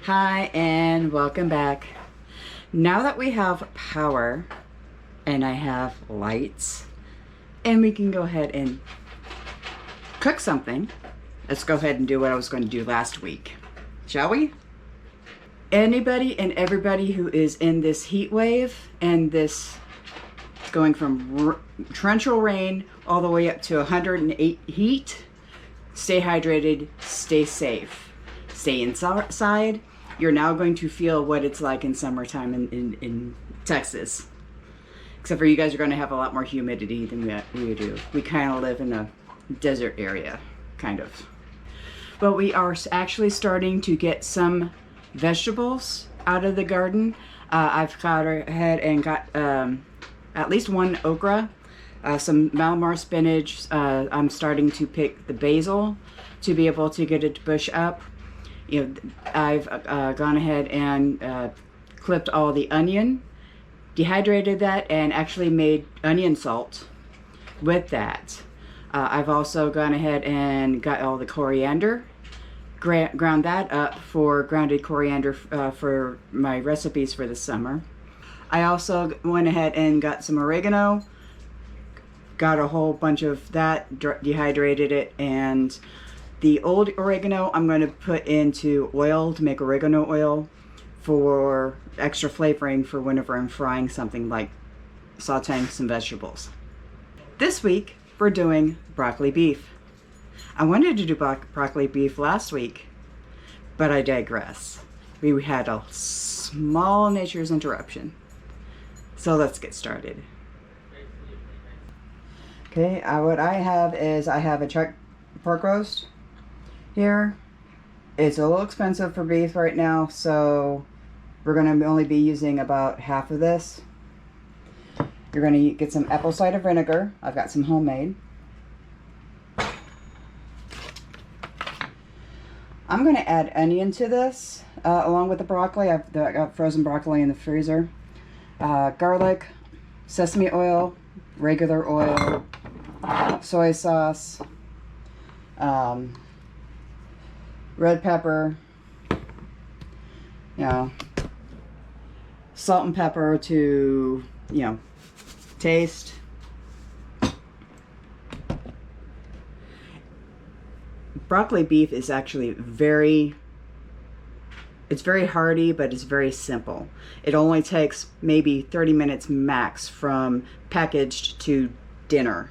Hi and welcome back. Now that we have power and I have lights and we can go ahead and cook something, let's go ahead and do what I was going to do last week, shall we? Anybody and everybody who is in this heat wave and this going from torrential rain all the way up to 108 heat, stay hydrated, stay safe, stay inside. You're now going to feel what it's like in summertime in Texas. Except for you guys are going to have a lot more humidity than we do. We kind of live in a desert area, kind of. But we are actually starting to get some vegetables out of the garden. I've gone ahead and got at least one okra, some Malamar spinach. I'm starting to pick the basil to be able to get it to bush up. You know, I've gone ahead and clipped all the onion, dehydrated that, and actually made onion salt with that. I've also gone ahead and got all the coriander, ground that up for grounded coriander for my recipes for the summer. I also went ahead and got some oregano, got a whole bunch of that, dehydrated it, and the old oregano I'm going to put into oil to make oregano oil for extra flavoring for whenever I'm frying something like sauteing some vegetables. This week we're doing broccoli beef. I wanted to do broccoli beef last week, but I digress. We had a small nature's interruption. So let's get started. Okay, what I have is I have a chuck pork roast here. It's a little expensive for beef right now, so we're going to only be using about half of this. You're going to get some apple cider vinegar. I've got some homemade. I'm going to add onion to this along with the broccoli. I've got frozen broccoli in the freezer. Garlic, sesame oil, regular oil, soy sauce, red pepper, salt and pepper to, taste. Broccoli beef is actually it's very hearty, but it's very simple. It only takes maybe 30 minutes max from packaged to dinner.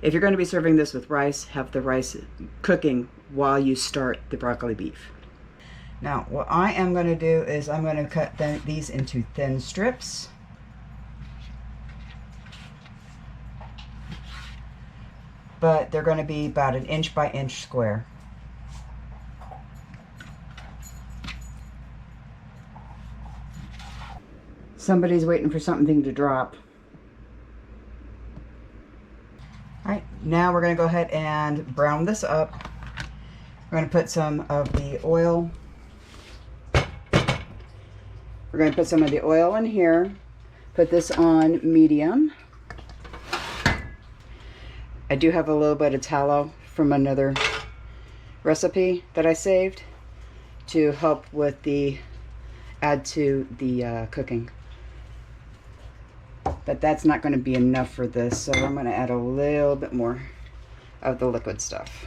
If you're going to be serving this with rice, have the rice cooking while you start the broccoli beef. Now, what I am going to do is I'm going to cut these into thin strips. But they're going to be about an inch by inch square. Somebody's waiting for something to drop. Alright, now we're going to go ahead and brown this up. We're going to put some of the oil. We're going to put some of the oil in here. Put this on medium. I do have a little bit of tallow from another recipe that I saved to help with add to the cooking. But that's not going to be enough for this, so I'm going to add a little bit more of the liquid stuff.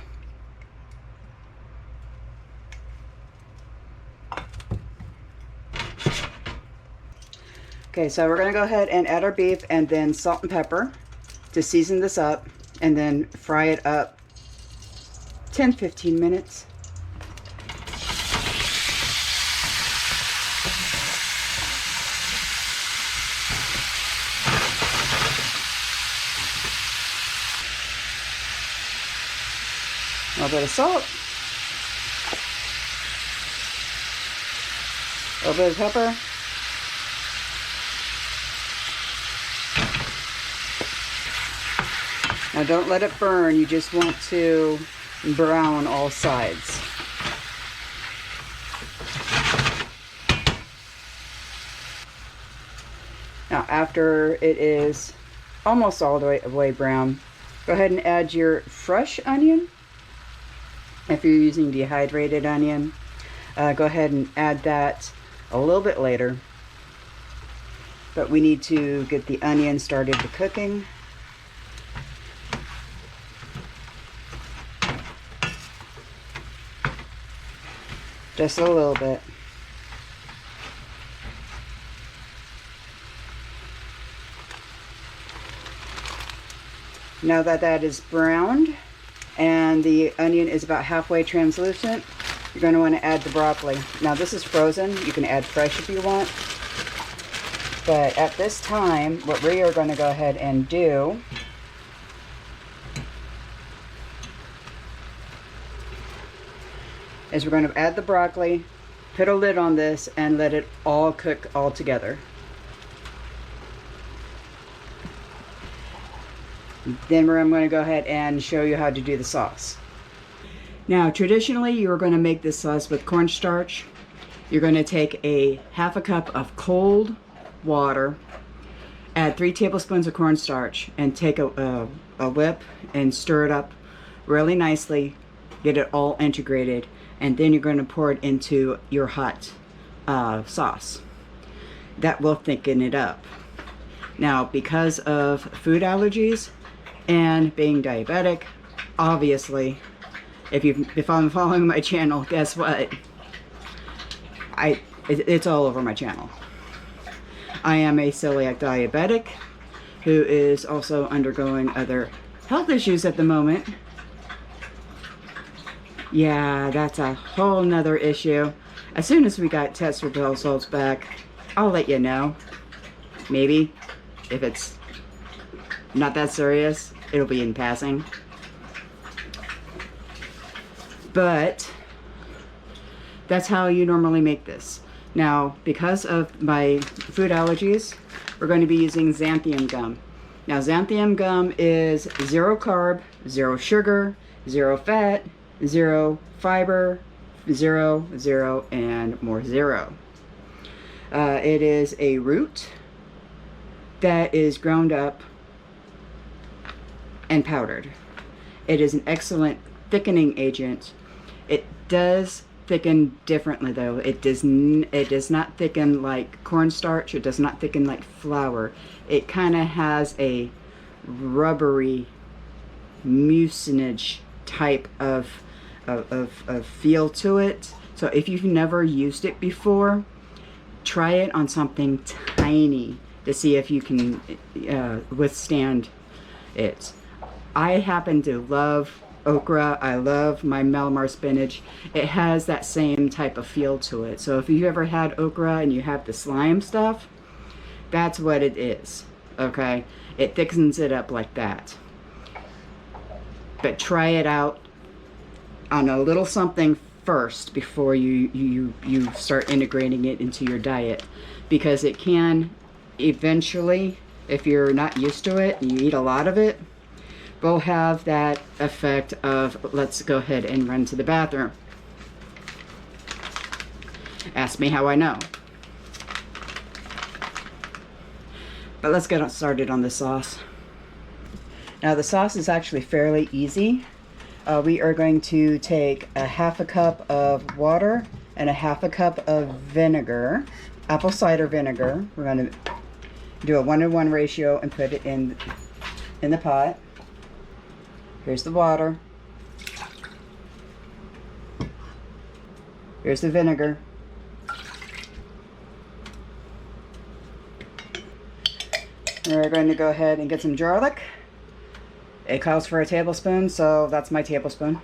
Okay, so we're going to go ahead and add our beef and then salt and pepper to season this up, and then fry it up 10-15 minutes. A little bit of salt, a little bit of pepper, now don't let it burn, you just want to brown all sides. Now after it is almost all the way brown, go ahead and add your fresh onion. If you're using dehydrated onion, go ahead and add that a little bit later. But we need to get the onion started to cooking. Just a little bit. Now that that is browned and the onion is about halfway translucent, you're going to want to add the broccoli. Now this is frozen. You can add fresh if you want. But at this time, what we are going to go ahead and do is we're going to add the broccoli, put a lid on this, and let it all cook all together. Then I'm going to go ahead and show you how to do the sauce. Now, traditionally, you're going to make this sauce with cornstarch. You're going to take a half a cup of cold water, add 3 tablespoons of cornstarch, and take a whip and stir it up really nicely, get it all integrated, and then you're going to pour it into your hot sauce. That will thicken it up. Now, because of food allergies and being diabetic, obviously, if I'm following my channel, guess what? It's all over my channel. I am a celiac diabetic who is also undergoing other health issues at the moment. Yeah, that's a whole nother issue. As soon as we got test results back, I'll let you know. Maybe, if it's not that serious, it'll be in passing. But that's how you normally make this. Now, because of my food allergies, we're going to be using xanthan gum. Now, xanthan gum is 0 carb, 0 sugar, 0 fat, 0 fiber, 0, and more 0. It is a root that is ground up and powdered. It is an excellent thickening agent. It does thicken differently though. It does not thicken like cornstarch. It does not thicken like flour. It kind of has a rubbery mucilage type of feel to it. So if you've never used it before, try it on something tiny to see if you can withstand it. I happen to love okra. I love my Malamar spinach. It has that same type of feel to it. So if you've ever had okra and you have the slime stuff, that's what it is. Okay? It thickens it up like that. But try it out on a little something first before you start integrating it into your diet, because it can eventually, if you're not used to it and you eat a lot of it, will have that effect of, let's go ahead and run to the bathroom. Ask me how I know. But let's get started on the sauce. Now the sauce is actually fairly easy. We are going to take a half a cup of water and a half a cup of vinegar, apple cider vinegar. We're going to do a 1-to-1 ratio and put it in the pot. Here's the water. Here's the vinegar. We're going to go ahead and get some garlic. It calls for a tablespoon, so that's my tablespoon.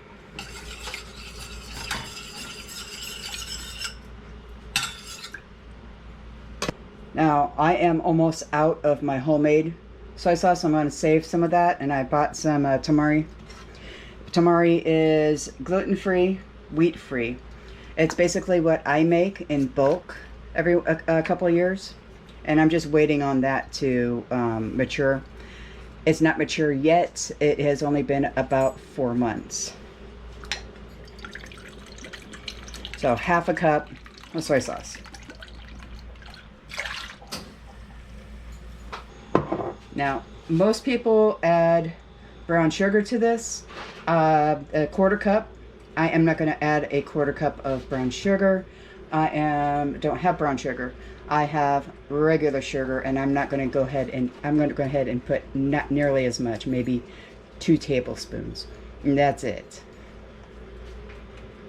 Now, I am almost out of my homemade soy sauce, so I'm going to save some of that, and I bought some tamari. Tamari is gluten-free, wheat-free. It's basically what I make in bulk every a couple of years, and I'm just waiting on that to mature. It's not mature yet. It has only been about 4 months. So half a cup of soy sauce. Now, most people add brown sugar to this, a 1/4 cup I am not going to add a 1/4 cup of brown sugar. Don't have brown sugar. I have regular sugar, and I'm going to go ahead and put not nearly as much, maybe 2 tablespoons. And that's it.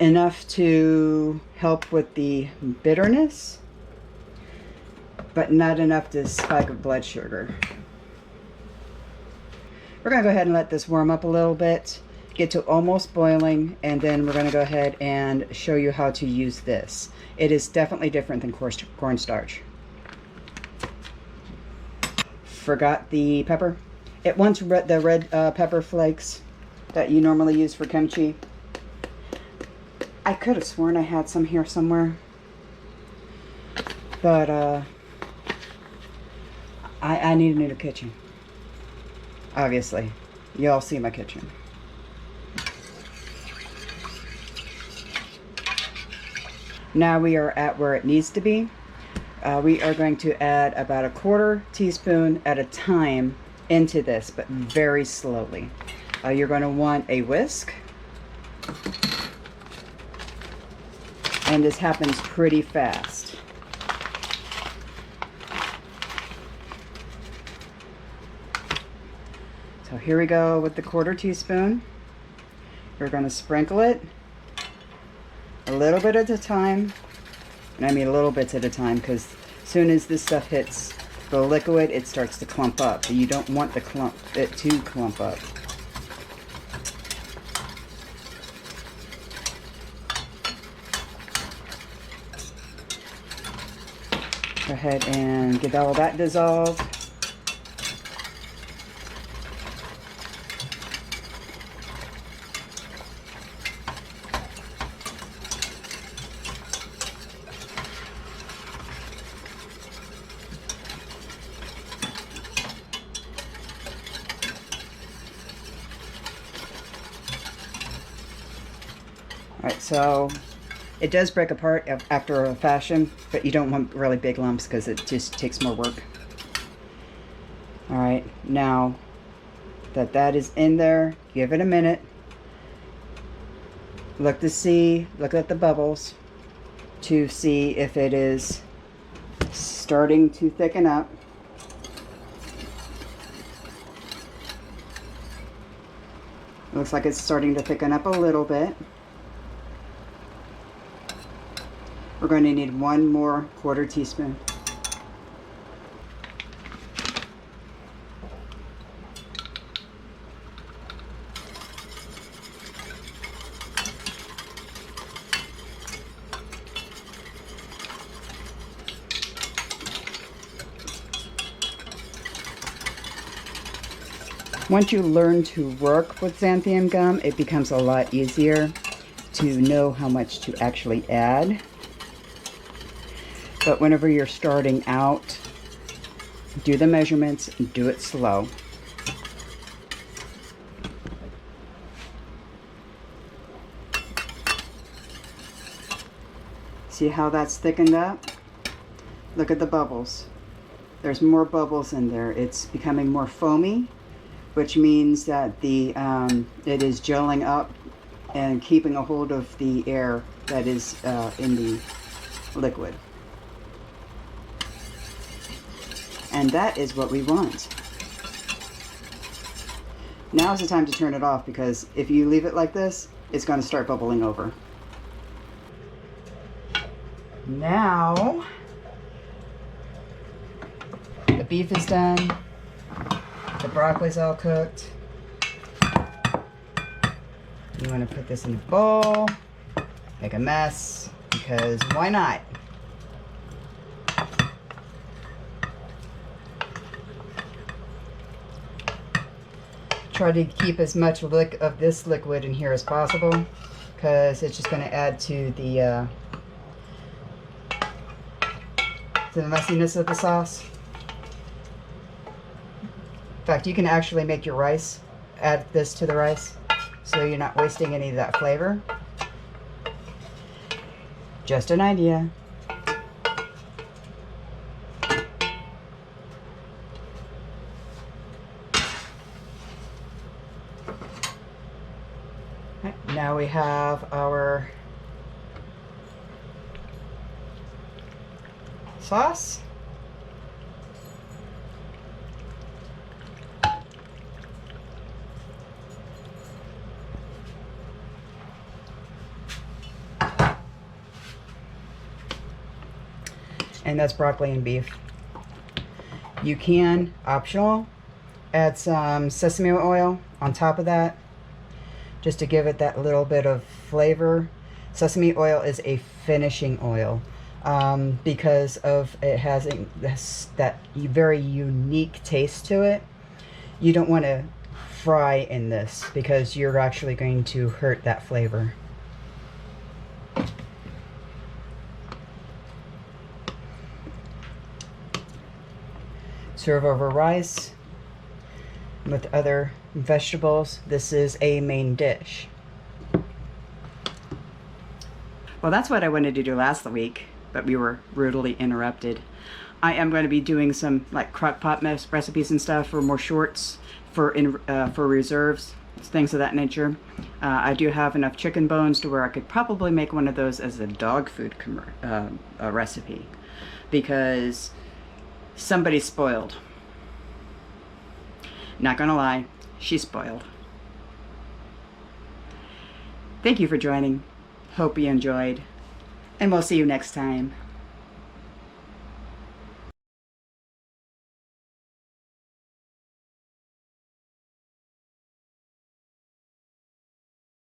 Enough to help with the bitterness, but not enough to spike blood sugar. We're going to go ahead and let this warm up a little bit, get to almost boiling, and then we're going to go ahead and show you how to use this. It is definitely different than cornstarch. Forgot the pepper. It wants the red pepper flakes that you normally use for kimchi. I could have sworn I had some here somewhere, but I need a new kitchen. Obviously, you all see my kitchen. Now we are at where it needs to be. We are going to add about a 1/4 teaspoon at a time into this, but very slowly. You're going to want a whisk. And this happens pretty fast. So here we go with the 1/4 teaspoon. We're going to sprinkle it a little bit at a time. And I mean little bits at a time, because as soon as this stuff hits the liquid, it starts to clump up. You don't want it to clump up. Go ahead and get all that dissolved. Alright, so it does break apart after a fashion, but you don't want really big lumps because it just takes more work. Alright, now that is in there, give it a minute. Look at the bubbles to see if it is starting to thicken up. It looks like it's starting to thicken up a little bit. We're going to need 1 more 1/4 teaspoon. Once you learn to work with xanthan gum, it becomes a lot easier to know how much to actually add. But whenever you're starting out, do the measurements, do it slow. See how that's thickened up? Look at the bubbles. There's more bubbles in there. It's becoming more foamy, which means that it is gelling up and keeping a hold of the air that is in the liquid. And that is what we want. Now is the time to turn it off, because if you leave it like this, it's going to start bubbling over. Now, the beef is done. The broccoli's all cooked. You want to put this in a bowl, make a mess, because why not? Try to keep as much of this liquid in here as possible, because it's just going to add to the messiness of the sauce. In fact, you can actually make your rice, add this to the rice, so you're not wasting any of that flavor. Just an idea. Now we have our sauce. And that's broccoli and beef. You can, optional, add some sesame oil on top of that, just to give it that little bit of flavor. Sesame oil is a finishing oil because of it has that very unique taste to it. You don't want to fry in this because you're actually going to hurt that flavor. Serve over rice with other vegetables. This is a main dish. Well, that's what I wanted to do last week, but we were rudely interrupted. I am going to be doing some like crock pot recipes and stuff for more shorts for reserves, things of that nature. I do have enough chicken bones to where I could probably make one of those as a dog food recipe, because somebody's spoiled. Not gonna lie, she's spoiled. Thank you for joining. Hope you enjoyed, and we'll see you next time.